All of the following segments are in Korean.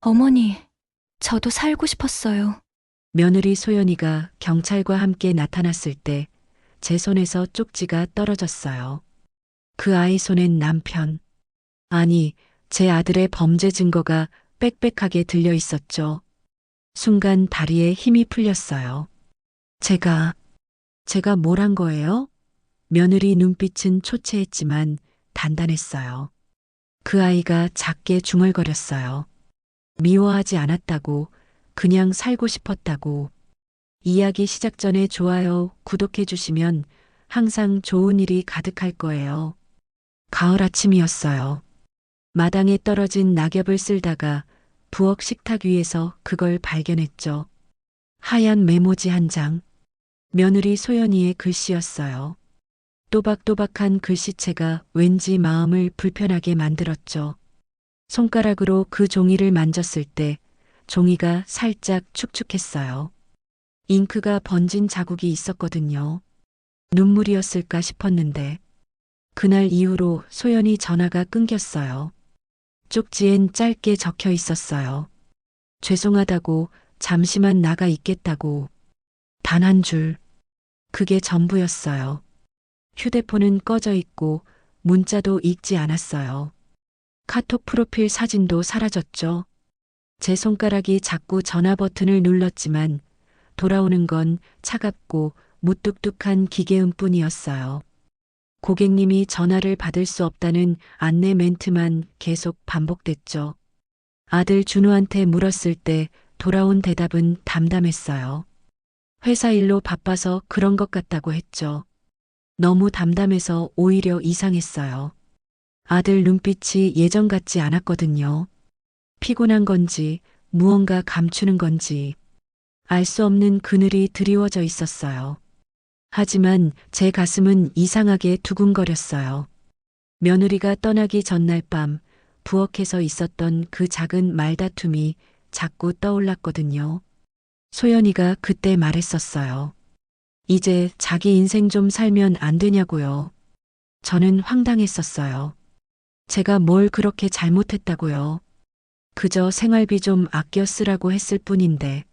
어머니, 저도 살고 싶었어요. 며느리 소연이가 경찰과 함께 나타났을 때 제 손에서 쪽지가 떨어졌어요. 그 아이 손엔 남편, 아니, 제 아들의 범죄 증거가 빽빽하게 들려 있었죠. 순간 다리에 힘이 풀렸어요. 제가 뭘 한 거예요? 며느리 눈빛은 초췌했지만 단단했어요. 그 아이가 작게 중얼거렸어요. 미워하지 않았다고, 그냥 살고 싶었다고. 이야기 시작 전에 좋아요, 구독해 주시면 항상 좋은 일이 가득할 거예요. 가을 아침이었어요. 마당에 떨어진 낙엽을 쓸다가 부엌 식탁 위에서 그걸 발견했죠. 하얀 메모지 한 장. 며느리 소연이의 글씨였어요. 또박또박한 글씨체가 왠지 마음을 불편하게 만들었죠. 손가락으로 그 종이를 만졌을 때 종이가 살짝 축축했어요. 잉크가 번진 자국이 있었거든요. 눈물이었을까 싶었는데 그날 이후로 소연이 전화가 끊겼어요. 쪽지엔 짧게 적혀 있었어요. 죄송하다고, 잠시만 나가 있겠다고. 단 한 줄. 그게 전부였어요. 휴대폰은 꺼져 있고 문자도 읽지 않았어요. 카톡 프로필 사진도 사라졌죠. 제 손가락이 자꾸 전화 버튼을 눌렀지만 돌아오는 건 차갑고 무뚝뚝한 기계음 뿐이었어요. 고객님이 전화를 받을 수 없다는 안내 멘트만 계속 반복됐죠. 아들 준우한테 물었을 때 돌아온 대답은 담담했어요. 회사 일로 바빠서 그런 것 같다고 했죠. 너무 담담해서 오히려 이상했어요. 아들 눈빛이 예전 같지 않았거든요. 피곤한 건지 무언가 감추는 건지 알 수 없는 그늘이 드리워져 있었어요. 하지만 제 가슴은 이상하게 두근거렸어요. 며느리가 떠나기 전날 밤 부엌에서 있었던 그 작은 말다툼이 자꾸 떠올랐거든요. 소연이가 그때 말했었어요. 이제 자기 인생 좀 살면 안 되냐고요. 저는 황당했었어요. 제가 뭘 그렇게 잘못했다고요. 그저 생활비 좀 아껴 쓰라고 했을 뿐인데.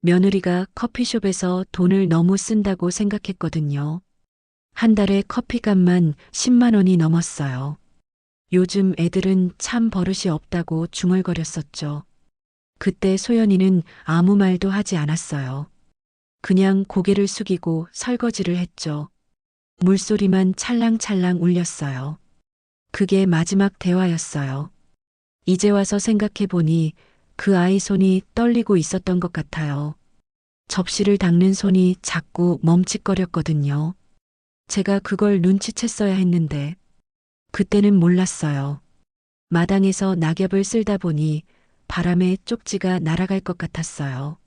며느리가 커피숍에서 돈을 너무 쓴다고 생각했거든요. 한 달에 커피값만 10만 원이 넘었어요. 요즘 애들은 참 버릇이 없다고 중얼거렸었죠. 그때 소연이는 아무 말도 하지 않았어요. 그냥 고개를 숙이고 설거지를 했죠. 물소리만 찰랑찰랑 울렸어요. 그게 마지막 대화였어요. 이제 와서 생각해 보니 그 아이 손이 떨리고 있었던 것 같아요. 접시를 닦는 손이 자꾸 멈칫거렸거든요. 제가 그걸 눈치챘어야 했는데 그때는 몰랐어요. 마당에서 낙엽을 쓸다 보니 바람에 쪽지가 날아갈 것 같았어요.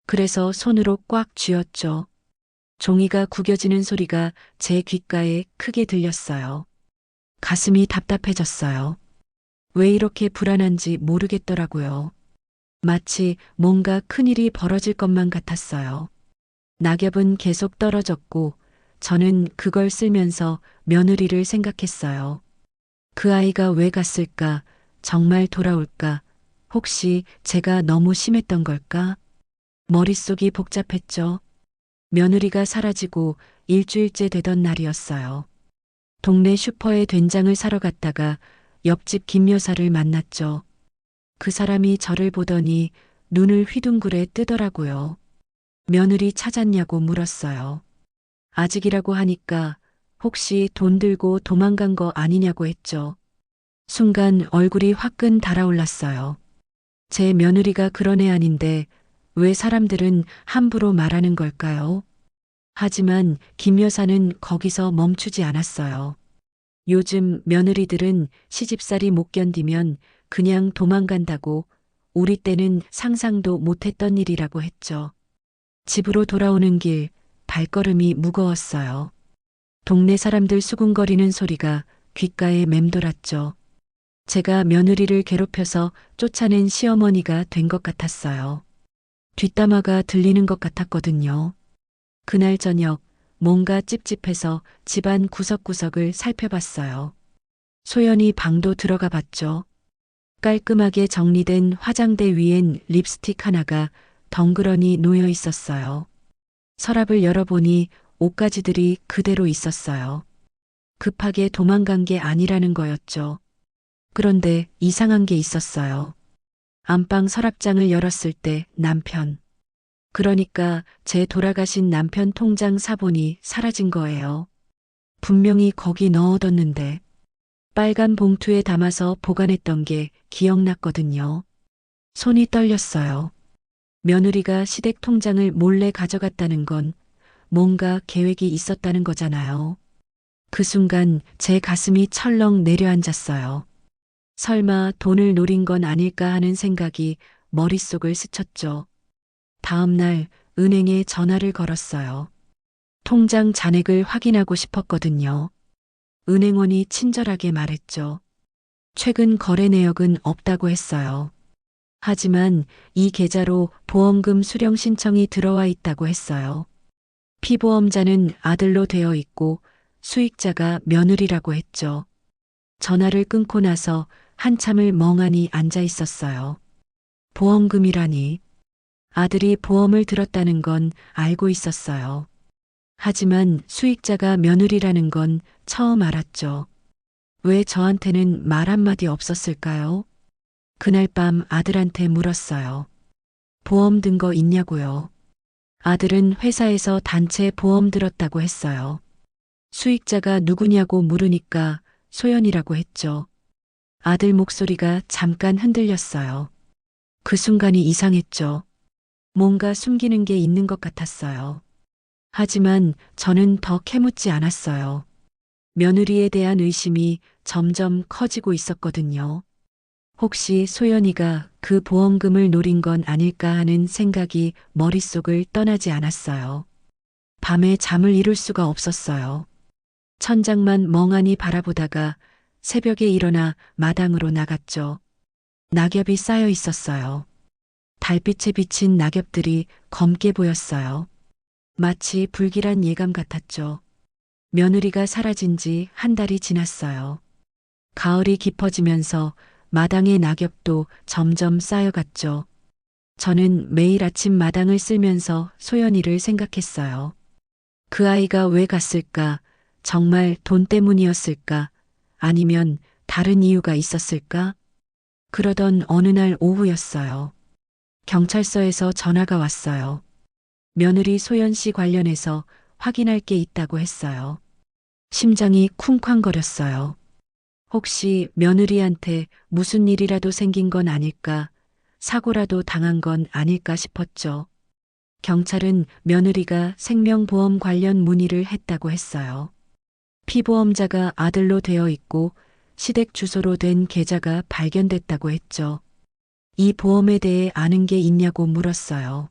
그래서 손으로 꽉 쥐었죠. 종이가 구겨지는 소리가 제 귓가에 크게 들렸어요. 가슴이 답답해졌어요. 왜 이렇게 불안한지 모르겠더라고요. 마치 뭔가 큰일이 벌어질 것만 같았어요. 낙엽은 계속 떨어졌고 저는 그걸 쓸면서 며느리를 생각했어요. 그 아이가 왜 갔을까? 정말 돌아올까? 혹시 제가 너무 심했던 걸까? 머릿속이 복잡했죠. 며느리가 사라지고 일주일째 되던 날이었어요. 동네 슈퍼에 된장을 사러 갔다가 옆집 김 여사를 만났죠. 그 사람이 저를 보더니 눈을 휘둥그레 뜨더라고요. 며느리 찾았냐고 물었어요. 아직이라고 하니까 혹시 돈 들고 도망간 거 아니냐고 했죠. 순간 얼굴이 화끈 달아올랐어요. 제 며느리가 그런 애 아닌데 왜 사람들은 함부로 말하는 걸까요? 하지만 김 여사는 거기서 멈추지 않았어요. 요즘 며느리들은 시집살이 못 견디면 그냥 도망간다고 우리 때는 상상도 못했던 일이라고 했죠. 집으로 돌아오는 길 발걸음이 무거웠어요. 동네 사람들 수군거리는 소리가 귓가에 맴돌았죠. 제가 며느리를 괴롭혀서 쫓아낸 시어머니가 된 것 같았어요. 뒷담화가 들리는 것 같았거든요. 그날 저녁 뭔가 찝찝해서 집안 구석구석을 살펴봤어요. 소연이 방도 들어가 봤죠. 깔끔하게 정리된 화장대 위엔 립스틱 하나가 덩그러니 놓여 있었어요. 서랍을 열어보니 옷가지들이 그대로 있었어요. 급하게 도망간 게 아니라는 거였죠. 그런데 이상한 게 있었어요. 안방 서랍장을 열었을 때 남편, 그러니까 제 돌아가신 남편 통장 사본이 사라진 거예요. 분명히 거기 넣어뒀는데 빨간 봉투에 담아서 보관했던 게 기억났거든요. 손이 떨렸어요. 며느리가 시댁 통장을 몰래 가져갔다는 건 뭔가 계획이 있었다는 거잖아요. 그 순간 제 가슴이 철렁 내려앉았어요. 설마 돈을 노린 건 아닐까 하는 생각이 머릿속을 스쳤죠. 다음 날 은행에 전화를 걸었어요. 통장 잔액을 확인하고 싶었거든요. 은행원이 친절하게 말했죠. 최근 거래 내역은 없다고 했어요. 하지만 이 계좌로 보험금 수령 신청이 들어와 있다고 했어요. 피보험자는 아들로 되어 있고 수익자가 며느리라고 했죠. 전화를 끊고 나서 한참을 멍하니 앉아 있었어요. 보험금이라니. 아들이 보험을 들었다는 건 알고 있었어요. 하지만 수익자가 며느리라는 건 처음 알았죠. 왜 저한테는 말 한마디 없었을까요? 그날 밤 아들한테 물었어요. 보험 든 거 있냐고요? 아들은 회사에서 단체 보험 들었다고 했어요. 수익자가 누구냐고 물으니까 소연이라고 했죠. 아들 목소리가 잠깐 흔들렸어요. 그 순간이 이상했죠. 뭔가 숨기는 게 있는 것 같았어요. 하지만 저는 더 캐묻지 않았어요. 며느리에 대한 의심이 점점 커지고 있었거든요. 혹시 소연이가 그 보험금을 노린 건 아닐까 하는 생각이 머릿속을 떠나지 않았어요. 밤에 잠을 이룰 수가 없었어요. 천장만 멍하니 바라보다가 새벽에 일어나 마당으로 나갔죠. 낙엽이 쌓여 있었어요. 달빛에 비친 낙엽들이 검게 보였어요. 마치 불길한 예감 같았죠. 며느리가 사라진 지 한 달이 지났어요. 가을이 깊어지면서 마당의 낙엽도 점점 쌓여갔죠. 저는 매일 아침 마당을 쓸면서 소연이를 생각했어요. 그 아이가 왜 갔을까? 정말 돈 때문이었을까? 아니면 다른 이유가 있었을까? 그러던 어느 날 오후였어요. 경찰서에서 전화가 왔어요. 며느리 소연 씨 관련해서 확인할 게 있다고 했어요. 심장이 쿵쾅거렸어요. 혹시 며느리한테 무슨 일이라도 생긴 건 아닐까, 사고라도 당한 건 아닐까 싶었죠. 경찰은 며느리가 생명보험 관련 문의를 했다고 했어요. 피보험자가 아들로 되어 있고 시댁 주소로 된 계좌가 발견됐다고 했죠. 이 보험에 대해 아는 게 있냐고 물었어요.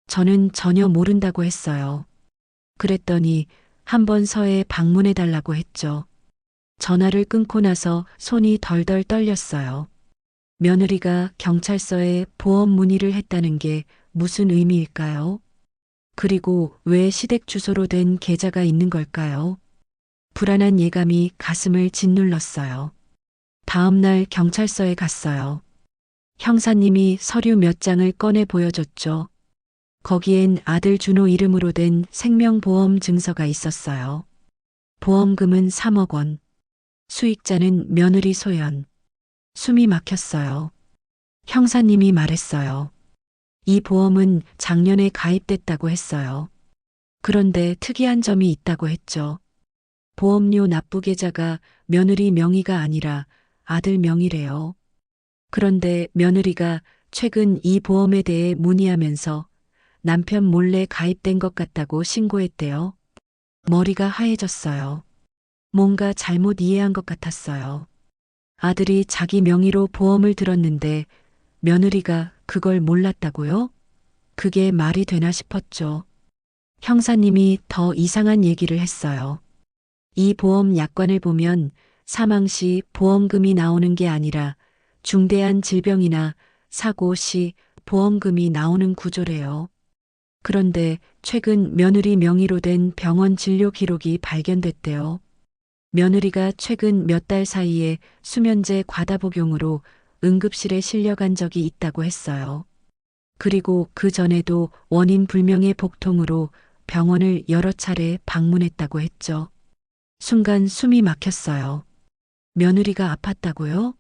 저는 전혀 모른다고 했어요. 그랬더니 한번 서에 방문해 달라고 했죠. 전화를 끊고 나서 손이 덜덜 떨렸어요. 며느리가 경찰서에 보험 문의를 했다는 게 무슨 의미일까요? 그리고 왜 시댁 주소로 된 계좌가 있는 걸까요? 불안한 예감이 가슴을 짓눌렀어요. 다음 날 경찰서에 갔어요. 형사님이 서류 몇 장을 꺼내 보여줬죠. 거기엔 아들 준호 이름으로 된 생명보험 증서가 있었어요. 보험금은 3억 원. 수익자는 며느리 소연. 숨이 막혔어요. 형사님이 말했어요. 이 보험은 작년에 가입됐다고 했어요. 그런데 특이한 점이 있다고 했죠. 보험료 납부 계좌가 며느리 명의가 아니라 아들 명의래요. 그런데 며느리가 최근 이 보험에 대해 문의하면서 남편 몰래 가입된 것 같다고 신고했대요. 머리가 하얘졌어요. 뭔가 잘못 이해한 것 같았어요. 아들이 자기 명의로 보험을 들었는데 며느리가 그걸 몰랐다고요? 그게 말이 되나 싶었죠. 형사님이 더 이상한 얘기를 했어요. 이 보험 약관을 보면 사망 시 보험금이 나오는 게 아니라 중대한 질병이나 사고 시 보험금이 나오는 구조래요. 그런데 최근 며느리 명의로 된 병원 진료 기록이 발견됐대요. 며느리가 최근 몇 달 사이에 수면제 과다 복용으로 응급실에 실려간 적이 있다고 했어요. 그리고 그 전에도 원인 불명의 복통으로 병원을 여러 차례 방문했다고 했죠. 순간 숨이 막혔어요. 며느리가 아팠다고요?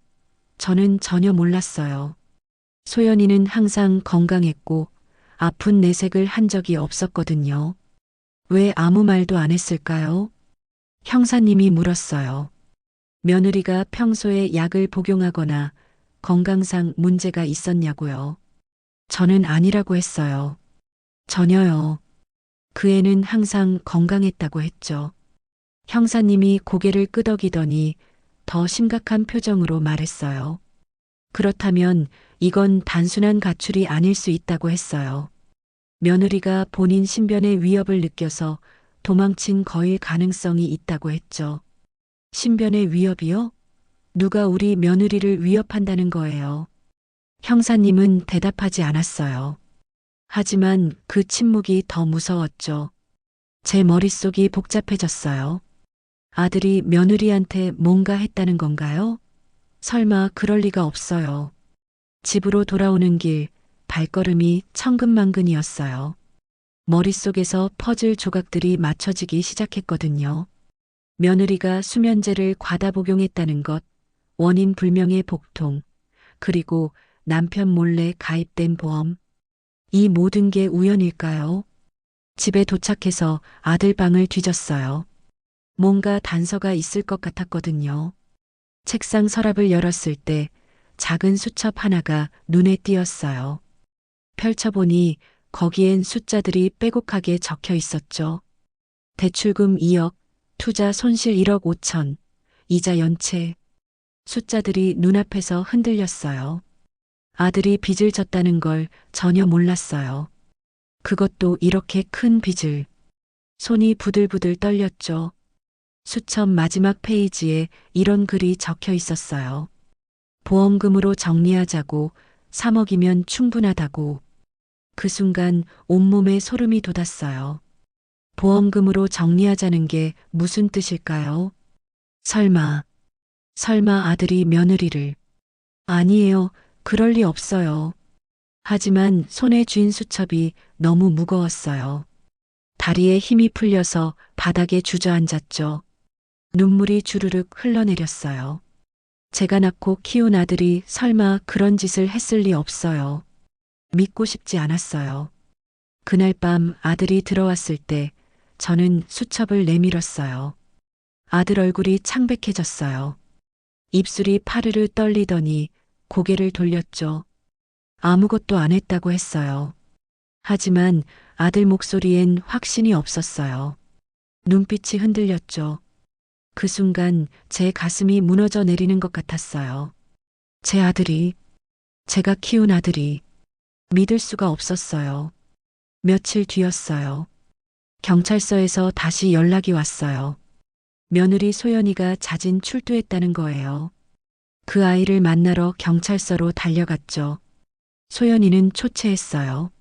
저는 전혀 몰랐어요. 소연이는 항상 건강했고 아픈 내색을 한 적이 없었거든요. 왜 아무 말도 안 했을까요? 형사님이 물었어요. 며느리가 평소에 약을 복용하거나 건강상 문제가 있었냐고요. 저는 아니라고 했어요. 전혀요. 그 애는 항상 건강했다고 했죠. 형사님이 고개를 끄덕이더니 더 심각한 표정으로 말했어요. 그렇다면 이건 단순한 가출이 아닐 수 있다고 했어요. 며느리가 본인 신변의 위협을 느껴서 도망친 거일 가능성이 있다고 했죠. 신변의 위협이요? 누가 우리 며느리를 위협한다는 거예요? 형사님은 대답하지 않았어요. 하지만 그 침묵이 더 무서웠죠. 제 머릿속이 복잡해졌어요. 아들이 며느리한테 뭔가 했다는 건가요? 설마 그럴 리가 없어요. 집으로 돌아오는 길, 발걸음이 천근만근이었어요. 머릿속에서 퍼즐 조각들이 맞춰지기 시작했거든요. 며느리가 수면제를 과다 복용했다는 것, 원인 불명의 복통, 그리고 남편 몰래 가입된 보험. 이 모든 게 우연일까요? 집에 도착해서 아들 방을 뒤졌어요. 뭔가 단서가 있을 것 같았거든요. 책상 서랍을 열었을 때 작은 수첩 하나가 눈에 띄었어요. 펼쳐보니 거기엔 숫자들이 빼곡하게 적혀 있었죠. 대출금 2억, 투자 손실 1억 5천, 이자 연체. 숫자들이 눈앞에서 흔들렸어요. 아들이 빚을 졌다는 걸 전혀 몰랐어요. 그것도 이렇게 큰 빚을. 손이 부들부들 떨렸죠. 수첩 마지막 페이지에 이런 글이 적혀 있었어요. 보험금으로 정리하자고 3억이면 충분하다고. 그 순간 온몸에 소름이 돋았어요. 보험금으로 정리하자는 게 무슨 뜻일까요? 설마 아들이 며느리를. 아니에요. 그럴 리 없어요. 하지만 손에 쥔 수첩이 너무 무거웠어요. 다리에 힘이 풀려서 바닥에 주저앉았죠. 눈물이 주르륵 흘러내렸어요. 제가 낳고 키운 아들이 설마 그런 짓을 했을 리 없어요. 믿고 싶지 않았어요. 그날 밤 아들이 들어왔을 때 저는 수첩을 내밀었어요. 아들 얼굴이 창백해졌어요. 입술이 파르르 떨리더니 고개를 돌렸죠. 아무것도 안 했다고 했어요. 하지만 아들 목소리엔 확신이 없었어요. 눈빛이 흔들렸죠. 그 순간 제 가슴이 무너져 내리는 것 같았어요. 제 아들이, 제가 키운 아들이 믿을 수가 없었어요. 며칠 뒤였어요. 경찰서에서 다시 연락이 왔어요. 며느리 소연이가 자진 출두했다는 거예요. 그 아이를 만나러 경찰서로 달려갔죠. 소연이는 초췌했어요.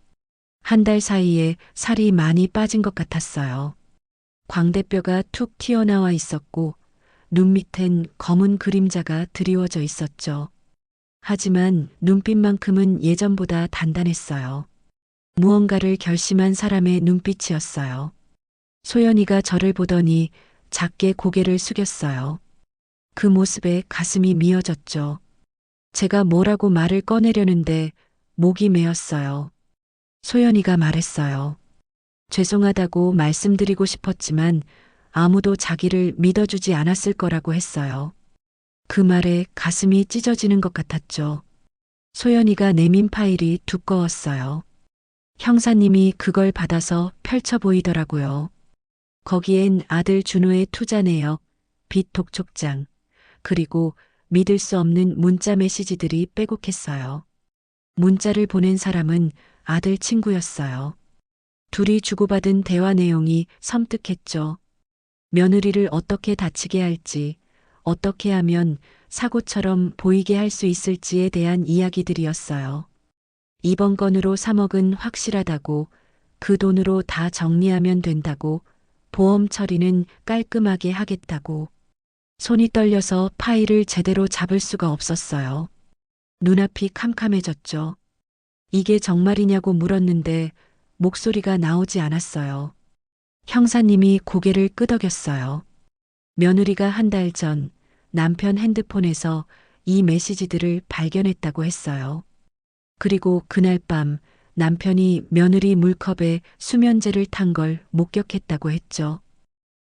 한 달 사이에 살이 많이 빠진 것 같았어요. 광대뼈가 툭 튀어나와 있었고 눈 밑엔 검은 그림자가 드리워져 있었죠. 하지만 눈빛만큼은 예전보다 단단했어요. 무언가를 결심한 사람의 눈빛이었어요. 소연이가 저를 보더니 작게 고개를 숙였어요. 그 모습에 가슴이 미어졌죠. 제가 뭐라고 말을 꺼내려는데 목이 메었어요. 소연이가 말했어요. 죄송하다고 말씀드리고 싶었지만 아무도 자기를 믿어주지 않았을 거라고 했어요. 그 말에 가슴이 찢어지는 것 같았죠. 소연이가 내민 파일이 두꺼웠어요. 형사님이 그걸 받아서 펼쳐 보이더라고요. 거기엔 아들 준호의 투자 내역, 빚 독촉장, 그리고 믿을 수 없는 문자 메시지들이 빼곡했어요. 문자를 보낸 사람은 아들 친구였어요. 둘이 주고받은 대화 내용이 섬뜩했죠. 며느리를 어떻게 다치게 할지, 어떻게 하면 사고처럼 보이게 할 수 있을지에 대한 이야기들이었어요. 이번 건으로 3억은 확실하다고, 그 돈으로 다 정리하면 된다고, 보험 처리는 깔끔하게 하겠다고. 손이 떨려서 파일을 제대로 잡을 수가 없었어요. 눈앞이 캄캄해졌죠. 이게 정말이냐고 물었는데 목소리가 나오지 않았어요. 형사님이 고개를 끄덕였어요. 며느리가 한 달 전 남편 핸드폰에서 이 메시지들을 발견했다고 했어요. 그리고 그날 밤 남편이 며느리 물컵에 수면제를 탄 걸 목격했다고 했죠.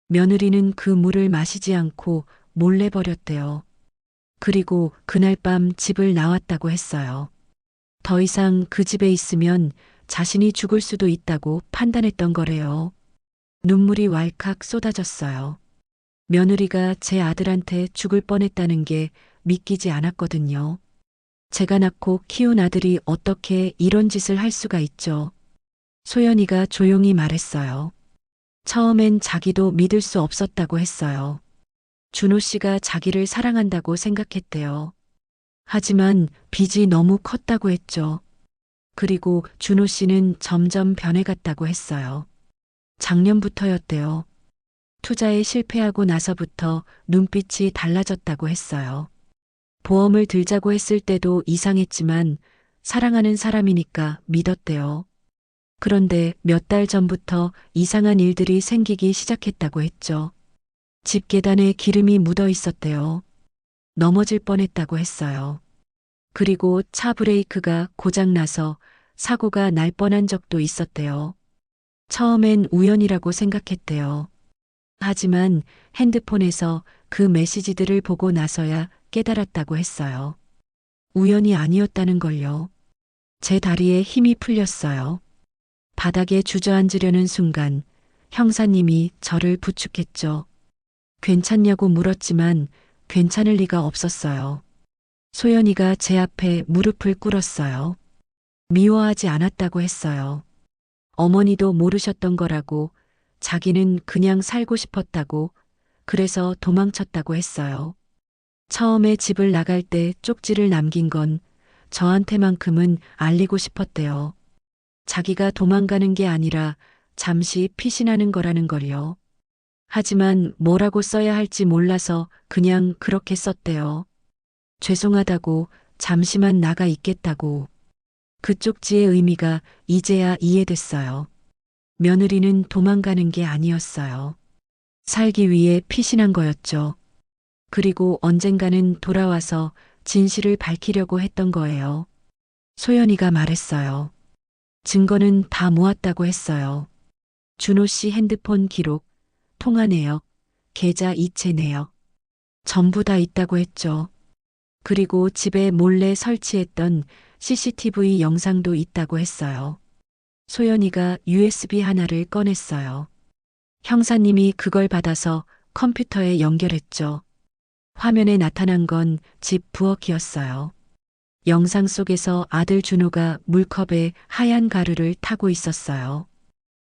며느리는 그 물을 마시지 않고 몰래 버렸대요. 그리고 그날 밤 집을 나왔다고 했어요. 더 이상 그 집에 있으면 자신이 죽을 수도 있다고 판단했던 거래요. 눈물이 왈칵 쏟아졌어요. 며느리가 제 아들한테 죽을 뻔했다는 게 믿기지 않았거든요. 제가 낳고 키운 아들이 어떻게 이런 짓을 할 수가 있죠. 소연이가 조용히 말했어요. 처음엔 자기도 믿을 수 없었다고 했어요. 준호 씨가 자기를 사랑한다고 생각했대요. 하지만 빚이 너무 컸다고 했죠. 그리고 준호 씨는 점점 변해갔다고 했어요. 작년부터였대요. 투자에 실패하고 나서부터 눈빛이 달라졌다고 했어요. 보험을 들자고 했을 때도 이상했지만 사랑하는 사람이니까 믿었대요. 그런데 몇 달 전부터 이상한 일들이 생기기 시작했다고 했죠. 집 계단에 기름이 묻어 있었대요. 넘어질 뻔했다고 했어요. 그리고 차 브레이크가 고장나서 사고가 날 뻔한 적도 있었대요. 처음엔 우연이라고 생각했대요. 하지만 핸드폰에서 그 메시지들을 보고 나서야 깨달았다고 했어요. 우연이 아니었다는 걸요. 제 다리에 힘이 풀렸어요. 바닥에 주저앉으려는 순간 형사님이 저를 부축했죠. 괜찮냐고 물었지만 괜찮을 리가 없었어요. 소연이가 제 앞에 무릎을 꿇었어요. 미워하지 않았다고 했어요. 어머니도 모르셨던 거라고, 자기는 그냥 살고 싶었다고, 그래서 도망쳤다고 했어요. 처음에 집을 나갈 때 쪽지를 남긴 건 저한테만큼은 알리고 싶었대요. 자기가 도망가는 게 아니라 잠시 피신하는 거라는 걸요. 하지만 뭐라고 써야 할지 몰라서 그냥 그렇게 썼대요. 죄송하다고, 잠시만 나가 있겠다고. 그 쪽지의 의미가 이제야 이해됐어요. 며느리는 도망가는 게 아니었어요. 살기 위해 피신한 거였죠. 그리고 언젠가는 돌아와서 진실을 밝히려고 했던 거예요. 소연이가 말했어요. 증거는 다 모았다고 했어요. 준호 씨 핸드폰 기록, 통화 내역, 계좌 이체 내역. 전부 다 있다고 했죠. 그리고 집에 몰래 설치했던 CCTV 영상도 있다고 했어요. 소연이가 USB 하나를 꺼냈어요. 형사님이 그걸 받아서 컴퓨터에 연결했죠. 화면에 나타난 건 집 부엌이었어요. 영상 속에서 아들 준호가 물컵에 하얀 가루를 타고 있었어요.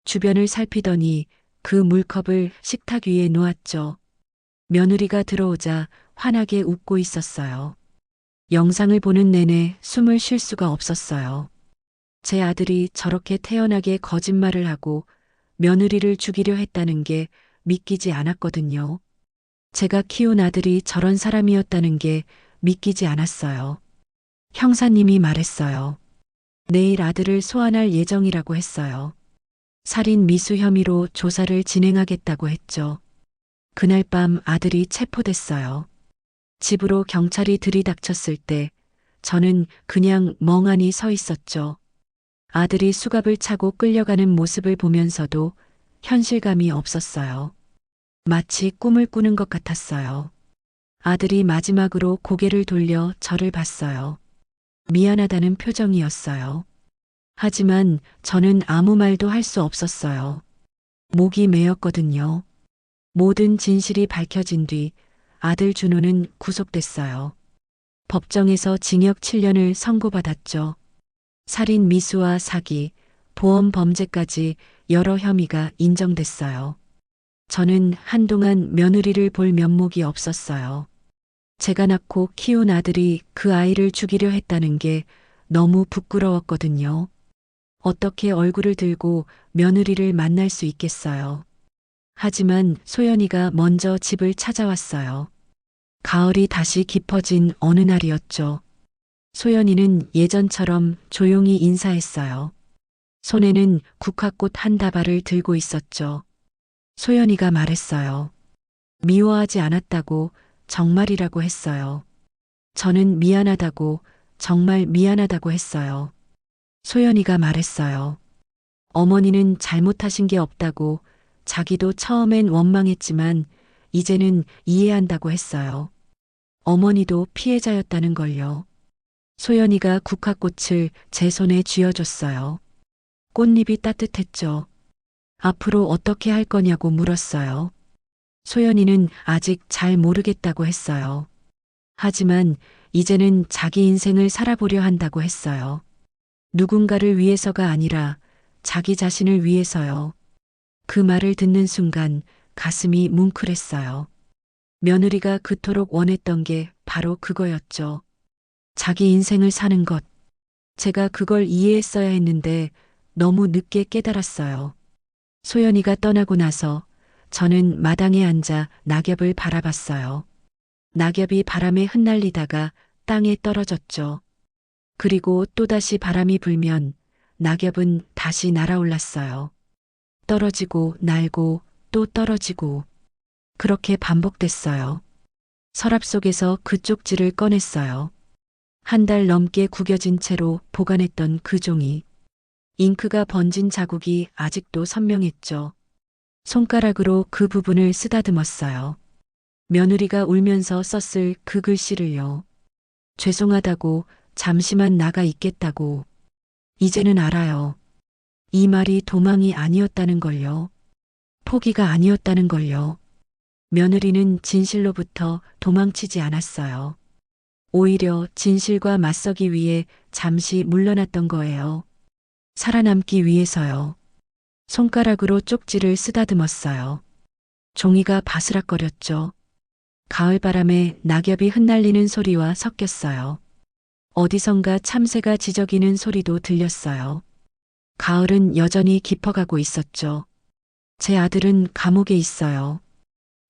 주변을 살피더니 그 물컵을 식탁 위에 놓았죠. 며느리가 들어오자 환하게 웃고 있었어요. 영상을 보는 내내 숨을 쉴 수가 없었어요. 제 아들이 저렇게 태연하게 거짓말을 하고 며느리를 죽이려 했다는 게 믿기지 않았거든요. 제가 키운 아들이 저런 사람이었다는 게 믿기지 않았어요. 형사님이 말했어요. 내일 아들을 소환할 예정이라고 했어요. 살인 미수 혐의로 조사를 진행하겠다고 했죠. 그날 밤 아들이 체포됐어요. 집으로 경찰이 들이닥쳤을 때 저는 그냥 멍하니 서 있었죠. 아들이 수갑을 차고 끌려가는 모습을 보면서도 현실감이 없었어요. 마치 꿈을 꾸는 것 같았어요. 아들이 마지막으로 고개를 돌려 저를 봤어요. 미안하다는 표정이었어요. 하지만 저는 아무 말도 할 수 없었어요. 목이 메었거든요. 모든 진실이 밝혀진 뒤 아들 준호는 구속됐어요. 법정에서 징역 7년을 선고받았죠. 살인 미수와 사기, 보험 범죄까지 여러 혐의가 인정됐어요. 저는 한동안 며느리를 볼 면목이 없었어요. 제가 낳고 키운 아들이 그 아이를 죽이려 했다는 게 너무 부끄러웠거든요. 어떻게 얼굴을 들고 며느리를 만날 수 있겠어요. 하지만 소연이가 먼저 집을 찾아왔어요. 가을이 다시 깊어진 어느 날이었죠. 소연이는 예전처럼 조용히 인사했어요. 손에는 국화꽃 한 다발을 들고 있었죠. 소연이가 말했어요. 미워하지 않았다고 정말이라고 했어요. 저는 미안하다고 정말 미안하다고 했어요. 소연이가 말했어요. 어머니는 잘못하신 게 없다고 자기도 처음엔 원망했지만 이제는 이해한다고 했어요. 어머니도 피해자였다는 걸요. 소연이가 국화꽃을 제 손에 쥐어줬어요. 꽃잎이 따뜻했죠. 앞으로 어떻게 할 거냐고 물었어요. 소연이는 아직 잘 모르겠다고 했어요. 하지만 이제는 자기 인생을 살아보려 한다고 했어요. 누군가를 위해서가 아니라 자기 자신을 위해서요. 그 말을 듣는 순간 가슴이 뭉클했어요. 며느리가 그토록 원했던 게 바로 그거였죠. 자기 인생을 사는 것. 제가 그걸 이해했어야 했는데 너무 늦게 깨달았어요. 소연이가 떠나고 나서 저는 마당에 앉아 낙엽을 바라봤어요. 낙엽이 바람에 흩날리다가 땅에 떨어졌죠. 그리고 또다시 바람이 불면 낙엽은 다시 날아올랐어요. 떨어지고 날고 또 떨어지고 그렇게 반복됐어요. 서랍 속에서 그 쪽지를 꺼냈어요. 한 달 넘게 구겨진 채로 보관했던 그 종이. 잉크가 번진 자국이 아직도 선명했죠. 손가락으로 그 부분을 쓰다듬었어요. 며느리가 울면서 썼을 그 글씨를요. 죄송하다고 잠시만 나가 있겠다고. 이제는 알아요. 이 말이 도망이 아니었다는 걸요. 포기가 아니었다는 걸요. 며느리는 진실로부터 도망치지 않았어요. 오히려 진실과 맞서기 위해 잠시 물러났던 거예요. 살아남기 위해서요. 손가락으로 쪽지를 쓰다듬었어요. 종이가 바스락거렸죠. 가을바람에 낙엽이 흩날리는 소리와 섞였어요. 어디선가 참새가 지저귀는 소리도 들렸어요. 가을은 여전히 깊어가고 있었죠. 제 아들은 감옥에 있어요.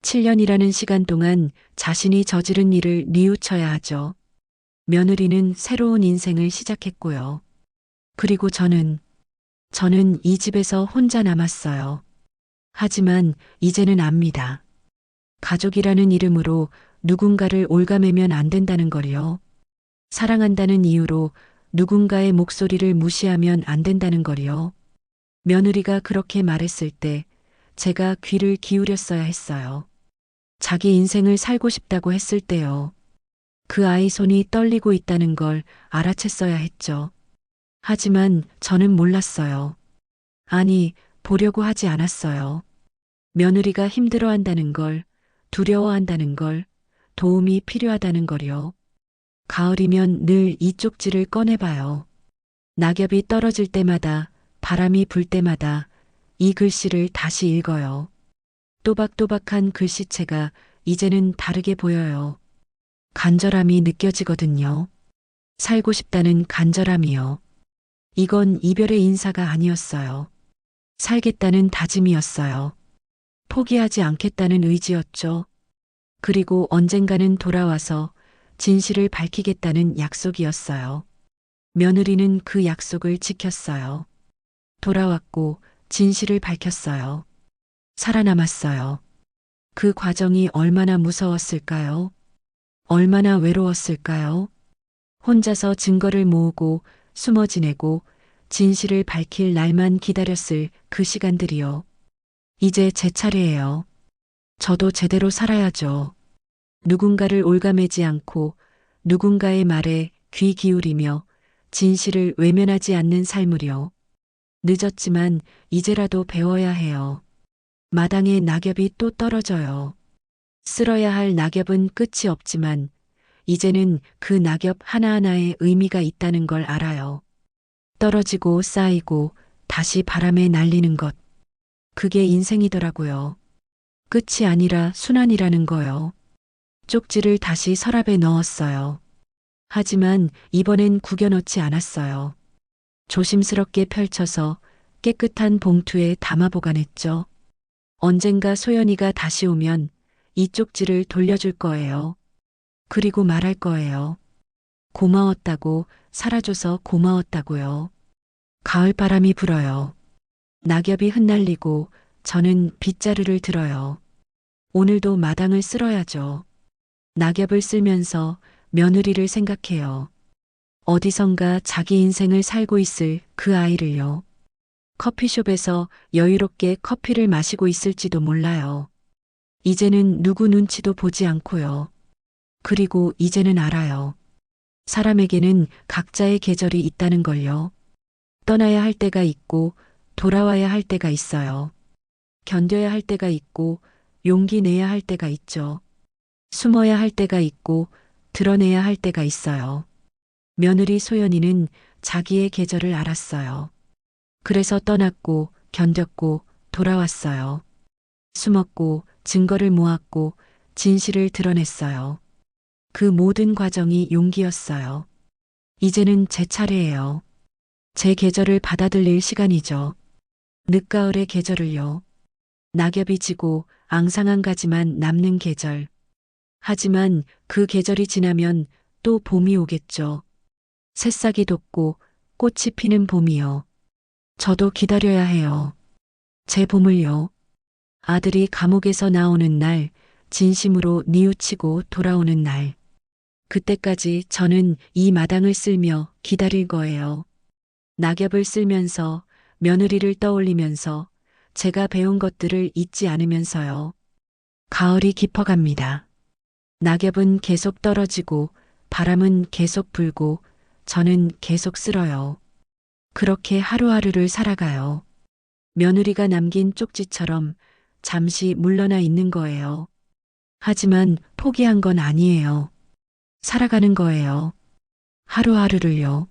7년이라는 시간 동안 자신이 저지른 일을 뉘우쳐야 하죠. 며느리는 새로운 인생을 시작했고요. 그리고 저는 이 집에서 혼자 남았어요. 하지만 이제는 압니다. 가족이라는 이름으로 누군가를 올가매면 안 된다는 걸요. 사랑한다는 이유로 누군가의 목소리를 무시하면 안 된다는 걸요. 며느리가 그렇게 말했을 때 제가 귀를 기울였어야 했어요. 자기 인생을 살고 싶다고 했을 때요. 그 아이 손이 떨리고 있다는 걸 알아챘어야 했죠. 하지만 저는 몰랐어요. 아니, 보려고 하지 않았어요. 며느리가 힘들어한다는 걸, 두려워한다는 걸, 도움이 필요하다는 걸요. 가을이면 늘 이 쪽지를 꺼내봐요. 낙엽이 떨어질 때마다, 바람이 불 때마다 이 글씨를 다시 읽어요. 또박또박한 글씨체가 이제는 다르게 보여요. 간절함이 느껴지거든요. 살고 싶다는 간절함이요. 이건 이별의 인사가 아니었어요. 살겠다는 다짐이었어요. 포기하지 않겠다는 의지였죠. 그리고 언젠가는 돌아와서 진실을 밝히겠다는 약속이었어요. 며느리는 그 약속을 지켰어요. 돌아왔고 진실을 밝혔어요. 살아남았어요. 그 과정이 얼마나 무서웠을까요? 얼마나 외로웠을까요? 혼자서 증거를 모으고 숨어 지내고 진실을 밝힐 날만 기다렸을 그 시간들이요. 이제 제 차례예요. 저도 제대로 살아야죠. 누군가를 올가매지 않고 누군가의 말에 귀 기울이며 진실을 외면하지 않는 삶을요. 늦었지만 이제라도 배워야 해요. 마당에 낙엽이 또 떨어져요. 쓸어야 할 낙엽은 끝이 없지만 이제는 그 낙엽 하나하나에 의미가 있다는 걸 알아요. 떨어지고 쌓이고 다시 바람에 날리는 것. 그게 인생이더라고요. 끝이 아니라 순환이라는 거요. 쪽지를 다시 서랍에 넣었어요. 하지만 이번엔 구겨넣지 않았어요. 조심스럽게 펼쳐서 깨끗한 봉투에 담아 보관했죠. 언젠가 소연이가 다시 오면 이 쪽지를 돌려줄 거예요. 그리고 말할 거예요. 고마웠다고, 살아줘서 고마웠다고요. 가을바람이 불어요. 낙엽이 흩날리고 저는 빗자루를 들어요. 오늘도 마당을 쓸어야죠. 낙엽을 쓸면서 며느리를 생각해요. 어디선가 자기 인생을 살고 있을 그 아이를요. 커피숍에서 여유롭게 커피를 마시고 있을지도 몰라요. 이제는 누구 눈치도 보지 않고요. 그리고 이제는 알아요. 사람에게는 각자의 계절이 있다는 걸요. 떠나야 할 때가 있고 돌아와야 할 때가 있어요. 견뎌야 할 때가 있고 용기 내야 할 때가 있죠. 숨어야 할 때가 있고 드러내야 할 때가 있어요. 며느리 소연이는 자기의 계절을 알았어요. 그래서 떠났고 견뎠고 돌아왔어요. 숨었고 증거를 모았고 진실을 드러냈어요. 그 모든 과정이 용기였어요. 이제는 제 차례예요. 제 계절을 받아들일 시간이죠. 늦가을의 계절을요. 낙엽이 지고 앙상한 가지만 남는 계절. 하지만 그 계절이 지나면 또 봄이 오겠죠. 새싹이 돋고 꽃이 피는 봄이요. 저도 기다려야 해요. 제 봄을요. 아들이 감옥에서 나오는 날, 진심으로 뉘우치고 돌아오는 날. 그때까지 저는 이 마당을 쓸며 기다릴 거예요. 낙엽을 쓸면서, 며느리를 떠올리면서, 제가 배운 것들을 잊지 않으면서요. 가을이 깊어갑니다. 낙엽은 계속 떨어지고, 바람은 계속 불고, 저는 계속 쓸어요. 그렇게 하루하루를 살아가요. 며느리가 남긴 쪽지처럼 잠시 물러나 있는 거예요. 하지만 포기한 건 아니에요. 살아가는 거예요. 하루하루를요.